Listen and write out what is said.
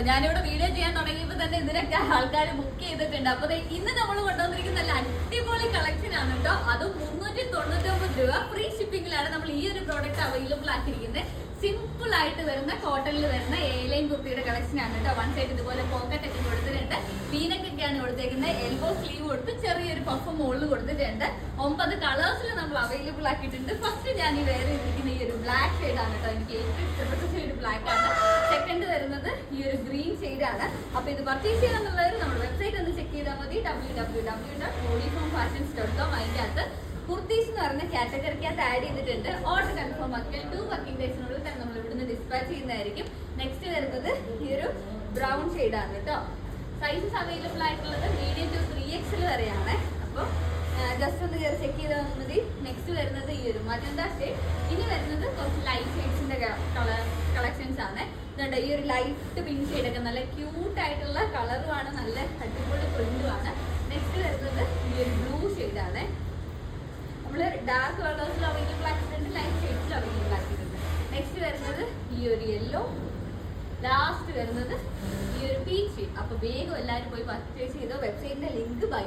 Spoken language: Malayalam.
ഞാനിവിടെ വീഡിയോ ചെയ്യാൻ തുടങ്ങിയപ്പോൾ തന്നെ ഇതിനൊക്കെ ആൾക്കാർ ബുക്ക് ചെയ്തിട്ടുണ്ട്. അപ്പൊ ഇന്ന് നമ്മൾ കൊണ്ടുവന്നിരിക്കുന്ന നല്ല അടിപൊളി കളക്ഷൻ ആണ് കേട്ടോ. അതും 399 രൂപ ഫ്രീ ഷിപ്പിംഗിലാണ് നമ്മൾ ഈ ഒരു പ്രോഡക്റ്റ് അവൈലബിൾ ആക്കിയിരിക്കുന്നത്. സിമ്പിൾ ആയിട്ട് വരുന്ന കോട്ടണിൽ വരുന്ന എ-ലൈൻ കുർത്തിയുടെ കളക്ഷൻ ആണ് കേട്ടോ. വൺ സൈഡ് ഇതുപോലെ പോക്കറ്റ് ഒക്കെ കൊടുത്തിട്ടുണ്ട്, വീനക്കൊക്കെയാണ് കൊടുത്തേക്കുന്നത്, എൽബോ സ്ലീവ് കൊടുത്ത് ചെറിയൊരു പഫ് മുകളിൽ കൊടുത്തിട്ടുണ്ട്. 9 കളേഴ്സിൽ നമ്മൾ അവൈലബിൾ ആക്കിയിട്ടുണ്ട്. ഫസ്റ്റ് ഞാൻ ഈ വേറെ ഇരിക്കുന്ന ഈ ഒരു ബ്ലാക്ക് ഷെയ്ഡ് ആണ് കേട്ടോ. എനിക്ക് ഏറ്റവും ഇഷ്ടപ്പെട്ട ഷെയ്ഡ് ബ്ലാക്ക് ആണ്. സെക്കൻഡ് വരുന്നത് ഈ ഒരു ഗ്രീൻ ഷെയ്ഡ് ആണ്. അപ്പൊ ഇത് പർച്ചേസ് ചെയ്യാന്നുള്ളവർ നമ്മുടെ വെബ്സൈറ്റ് ഒന്ന് ചെക്ക് ചെയ്താൽ മതി, www.holyformfashions.com. അതിൻ്റെ അകത്ത് കുർത്തീസ് എന്ന് പറഞ്ഞ കാറ്റഗറിക്കകത്ത് ആഡ് ചെയ്തിട്ടുണ്ട്. ഓർഡർ കൺഫേം ആക്കിയാൽ 2 വർക്കിംഗ് ഡേയ്സിനുള്ളിൽ തന്നെ നമ്മൾ ഇവിടുന്ന് ഡിസ്പാച്ച് ചെയ്യുന്നതായിരിക്കും. നെക്സ്റ്റ് വരുന്നത് ഈ ഒരു ബ്രൗൺ ഷെയ്ഡ് ആണ് കേട്ടോ. സൈസസ് അവൈലബിൾ ആയിട്ടുള്ളത് മീഡിയം ടു 3XL വരെയാണ്. അപ്പോൾ ജസ്റ്റ് ഒന്ന് കയറി ചെക്ക് ചെയ്താൽ മതി. നെക്സ്റ്റ് വരുന്നത് ഈ ഒരു മജന്ത ഷെയ്ഡ്. ഇനി വരുന്നത് കുറച്ച് ലൈറ്റ് ഷെയ്ഡ്സിന്റെ കളക്ഷൻസ് ആണ്. ഇതുണ്ട് ഈ ഒരു ലൈറ്റ് പിങ്ക് ഷെയ്ഡൊക്കെ നല്ല ക്യൂട്ട് ആയിട്ടുള്ള കളറുമാണ്, നല്ല അടിപൊളി പ്രിന്റുമാണ്. നെക്സ്റ്റ് വരുന്നത് ഈ ഒരു ബ്ലൂ ഷെയ്ഡാണ്. നമ്മള് ഡാർക്ക് കളേഴ്സിൽ അവൈലബിൾ ആക്കിയിട്ടുണ്ട്, ലൈറ്റ് ഷെയ്ഡ്സിൽ അവൈലബിൾ ആക്കിയിട്ടുണ്ട്. നെക്സ്റ്റ് വരുന്നത് ഈ ഒരു യെല്ലോ, ലാസ്റ്റ് വരുന്നത് ഈ ഒരു പീച്ച്. അപ്പൊ വേഗം എല്ലാവരും പോയി പർച്ചേസ് ചെയ്തോ. വെബ്സൈറ്റിന്റെ ലിങ്ക് ബൈ